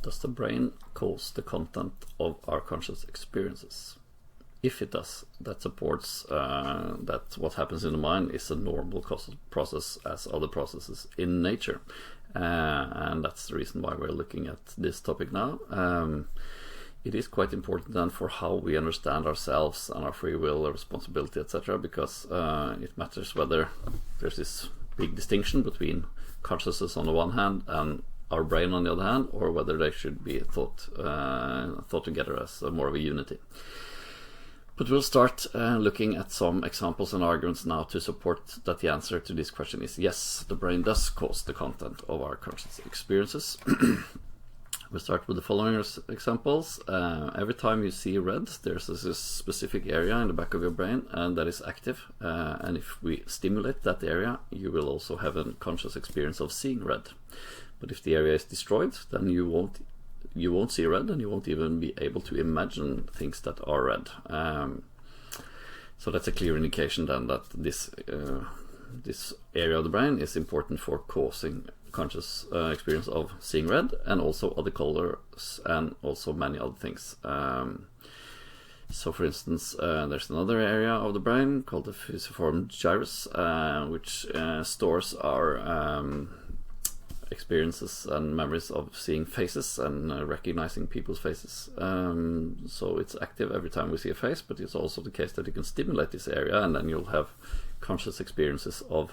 Does the brain cause the content of our conscious experiences? If it does, that supports that what happens in the mind is a normal process as other processes in nature. And that's the reason why we're looking at this topic now. It is quite important then for how we understand ourselves and our free will, our responsibility, etc., because it matters whether there's this big distinction between consciousness on the one hand and our brain on the other hand, or whether they should be thought together as more of a unity. But we'll start looking at some examples and arguments now to support that the answer to this question is yes, the brain does cause the content of our conscious experiences. We'll start with the following examples. Every time you see red, there's a specific area in the back of your brain and that is active. And if we stimulate that area, you will also have a conscious experience of seeing red. But if the area is destroyed, then you won't see red, and you won't even be able to imagine things that are red. So that's a clear indication then that this area of the brain is important for causing conscious experience of seeing red, and also other colors, and also many other things. So for instance, there's another area of the brain called the fusiform gyrus, which stores our experiences and memories of seeing faces and recognizing people's faces. So it's active every time we see a face, but it's also the case that you can stimulate this area and then you'll have conscious experiences of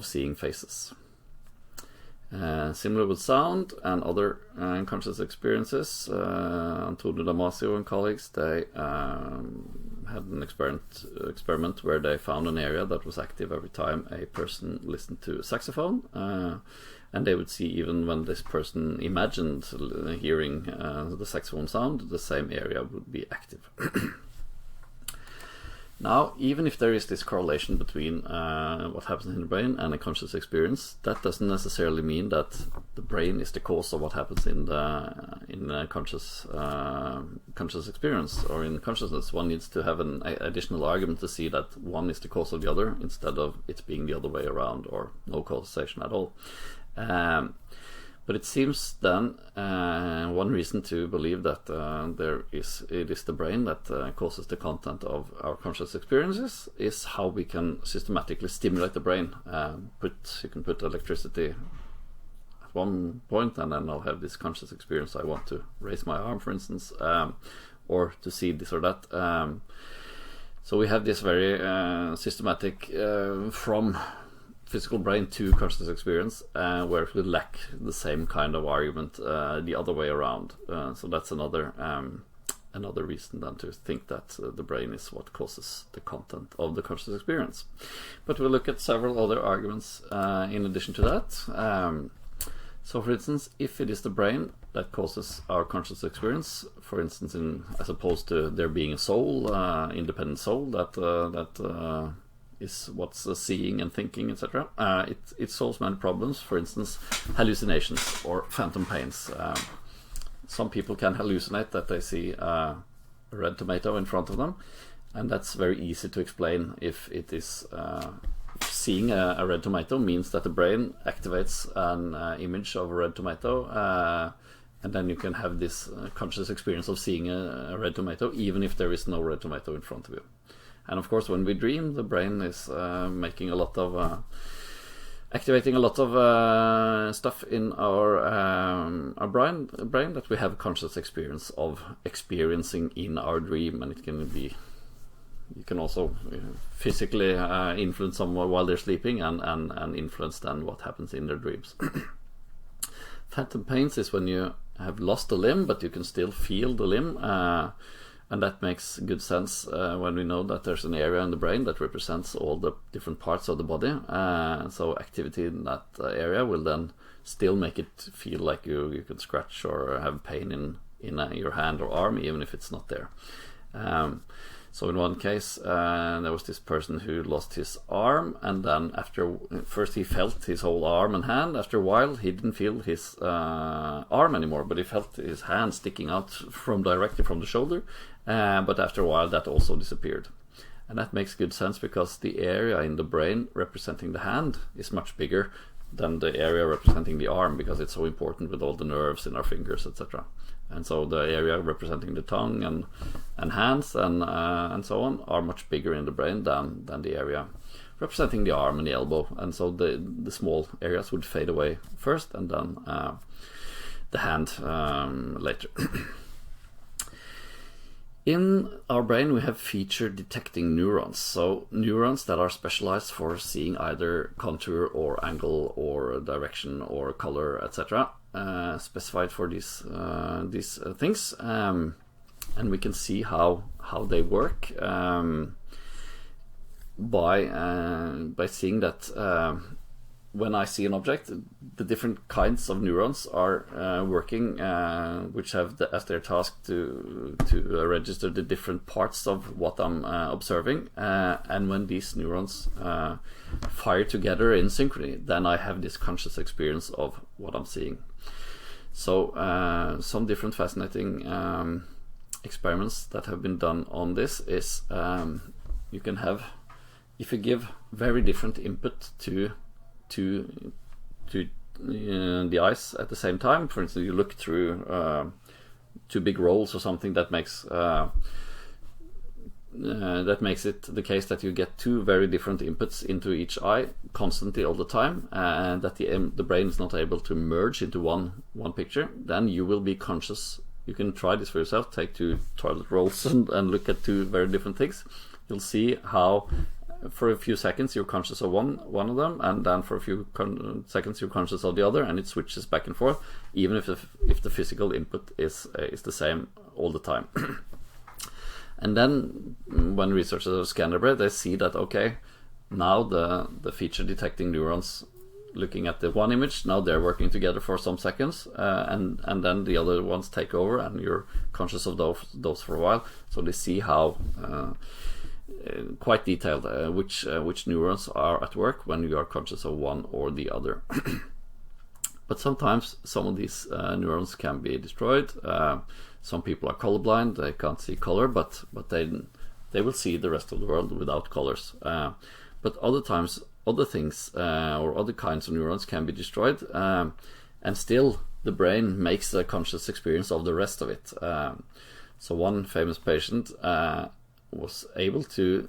seeing faces. Similar with sound and other conscious experiences. Antonio Damasio and colleagues, they had an experiment where they found an area that was active every time a person listened to a saxophone, and they would see even when this person imagined hearing the saxophone sound, the same area would be active. Now, even if there is this correlation between what happens in the brain and a conscious experience, that doesn't necessarily mean that the brain is the cause of what happens in the conscious experience or in consciousness. One needs to have an additional argument to see that one is the cause of the other instead of it being the other way around or no causation at all. But it seems then one reason to believe that it is the brain that causes the content of our conscious experiences is how we can systematically stimulate the brain. You can put electricity at one point and then I'll have this conscious experience. I want to raise my arm, for instance, or to see this or that. So we have this very systematic from physical brain to conscious experience, where we lack the same kind of argument the other way around. So that's another reason then to think that the brain is what causes the content of the conscious experience. But we'll look at several other arguments in addition to that. So for instance, if it is the brain that causes our conscious experience, for instance, as opposed to there being a soul, independent soul that is what's seeing and thinking, etc. It solves many problems, for instance, hallucinations or phantom pains. Some people can hallucinate that they see a red tomato in front of them, and that's very easy to explain if it is seeing a red tomato means that the brain activates an image of a red tomato, and then you can have this conscious experience of seeing a red tomato even if there is no red tomato in front of you. And of course, when we dream, the brain is making a lot of activating a lot of stuff in our brain that we have conscious experience of experiencing in our dream, and it can be. You can also physically influence someone while they're sleeping and influence then what happens in their dreams. Phantom pains is when you have lost a limb, but you can still feel the limb. And that makes good sense when we know that there's an area in the brain that represents all the different parts of the body. So activity in that area will then still make it feel like you can scratch or have pain in your hand or arm, even if it's not there. So in one case, there was this person who lost his arm, and then first he felt his whole arm and hand. After a while, he didn't feel his arm anymore, but he felt his hand sticking out directly from the shoulder. But after a while, that also disappeared. And that makes good sense because the area in the brain representing the hand is much bigger than the area representing the arm, because it's so important with all the nerves in our fingers, etc. And so the area representing the tongue and hands and so on are much bigger in the brain than the area representing the arm and the elbow. And so the small areas would fade away first, and then the hand later. In our brain we have feature detecting neurons, so neurons that are specialized for seeing either contour or angle or direction or color, etc., specified for these things, and we can see how they work by seeing that when I see an object, the different kinds of neurons are working, which have as their task to register the different parts of what I'm observing. And when these neurons fire together in synchrony, then I have this conscious experience of what I'm seeing. So some different fascinating experiments that have been done on this is you can have, if you give very different input to the eyes at the same time. For instance, you look through two big rolls or something, that makes it the case that you get two very different inputs into each eye constantly all the time, and that the brain is not able to merge into one picture. Then you will be conscious. You can try this for yourself. Take two toilet rolls and look at two very different things. You'll see how for a few seconds you're conscious of one of them, and then for a few seconds you're conscious of the other, and it switches back and forth, even if the physical input is the same all the time. And then when researchers have scanned the brain, they see that okay, now the feature detecting neurons looking at the one image, now they're working together for some seconds, and then the other ones take over, and you're conscious of those for a while. So they see how quite detailed which neurons are at work when you are conscious of one or the other. But sometimes some of these neurons can be destroyed. Some people are colorblind; they can't see color, but they will see the rest of the world without colors. But other times, other things or other kinds of neurons can be destroyed, and still the brain makes a conscious experience of the rest of it. So one famous patient was able to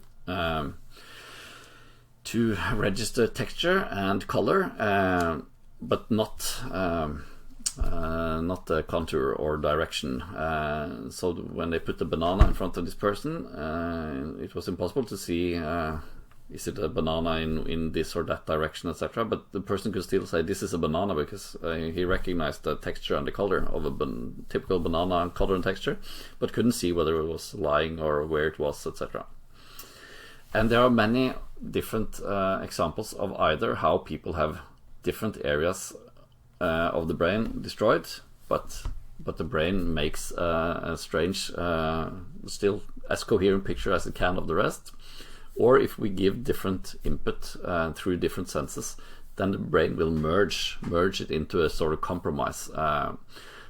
register texture and color, but not the contour or direction. So when they put the banana in front of this person, it was impossible to see is it a banana in this or that direction, etc. But the person could still say this is a banana, because he recognized the texture and the color of a typical banana, and color and texture, but couldn't see whether it was lying or where it was, etc. And there are many different examples of either how people have different areas of the brain destroyed, but the brain makes a strange, still as coherent picture as it can of the rest. Or if we give different input through different senses, then the brain will merge it into a sort of compromise.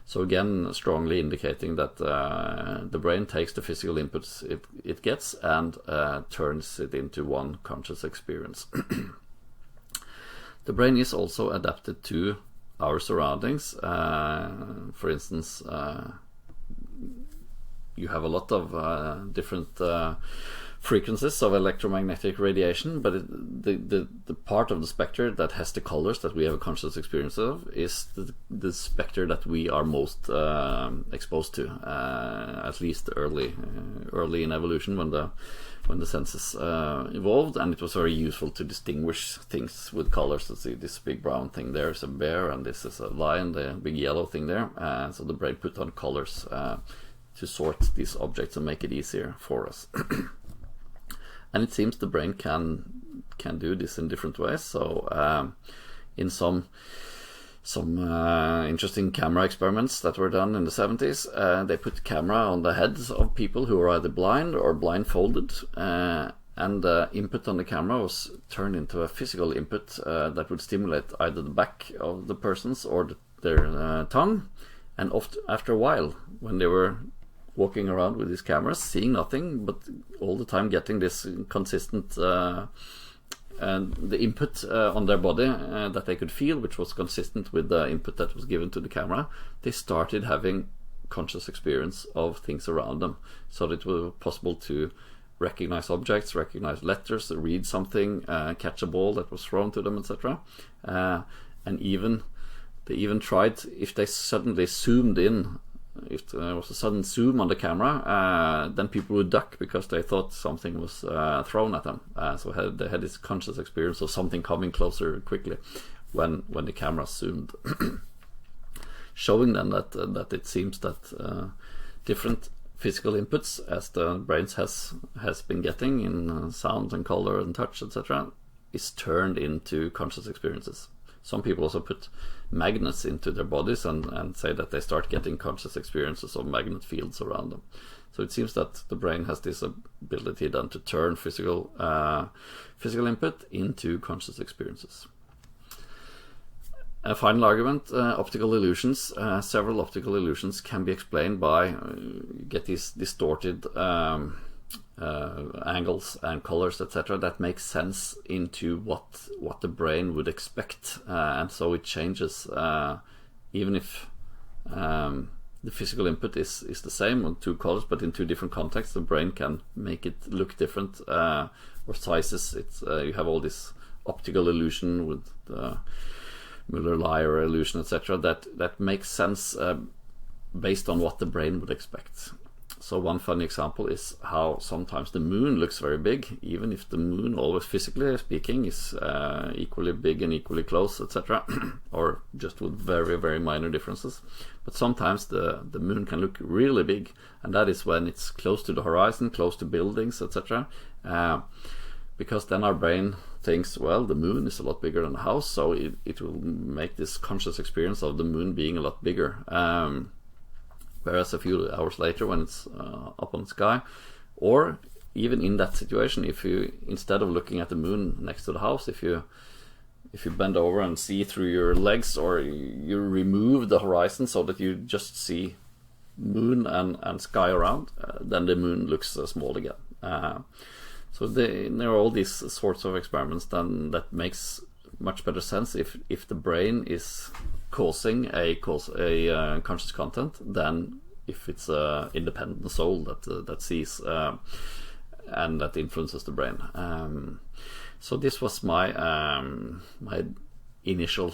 So again, strongly indicating that the brain takes the physical inputs it gets and turns it into one conscious experience. The brain is also adapted to our surroundings. For instance, you have a lot of different frequencies of electromagnetic radiation, but the part of the spectrum that has the colors that we have a conscious experience of is the spectrum that we are most exposed to, at least early in evolution, when the senses evolved, and it was very useful to distinguish things with colors. So see, this big brown thing there is a bear, and this is a lion, the big yellow thing there. So the brain put on colors to sort these objects and make it easier for us. And it seems the brain can do this in different ways. So in some interesting camera experiments that were done in the 70s, they put camera on the heads of people who were either blind or blindfolded, and the input on the camera was turned into a physical input that would stimulate either the back of the person's or their tongue. And after a while, when they were walking around with these cameras, seeing nothing, but all the time getting this consistent and the input on their body that they could feel, which was consistent with the input that was given to the camera, they started having conscious experience of things around them, so that it was possible to recognize objects, recognize letters, read something, catch a ball that was thrown to them, etc. And they even tried, if they suddenly zoomed in, if there was a sudden zoom on the camera, then people would duck because they thought something was thrown at them. So they had this conscious experience of something coming closer quickly when the camera zoomed. Showing then that it seems that different physical inputs, as the brains has been getting in sound and color and touch, etc., is turned into conscious experiences. Some people also put magnets into their bodies and say that they start getting conscious experiences of magnet fields around them. So it seems that the brain has this ability then to turn physical input into conscious experiences. A final argument, optical illusions. Several optical illusions can be explained by get these distorted angles and colors, etc., that make sense into what the brain would expect, and so it changes even if the physical input is the same on two colors, but in two different contexts. The brain can make it look different, or sizes. You have all this optical illusion with the Müller-Lyer illusion, etc., that makes sense based on what the brain would expect. So one funny example is how sometimes the moon looks very big, even if the moon, always physically speaking, is equally big and equally close, etc., or just with very, very minor differences. But sometimes the moon can look really big, and that is when it's close to the horizon, close to buildings, etc., because then our brain thinks, well, the moon is a lot bigger than the house, so it will make this conscious experience of the moon being a lot bigger. Whereas a few hours later, when it's up on the sky, or even in that situation, if you, instead of looking at the moon next to the house, if you bend over and see through your legs, or you remove the horizon so that you just see moon and sky around, then the moon looks small again. So there are all these sorts of experiments then that makes much better sense if the brain is causing a conscious content than if it's an independent soul that sees and that influences the brain. So this was my my initial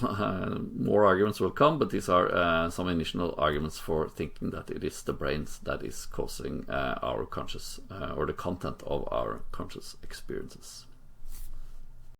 more arguments will come, but these are some initial arguments for thinking that it is the brains that is causing our conscious or the content of our conscious experiences.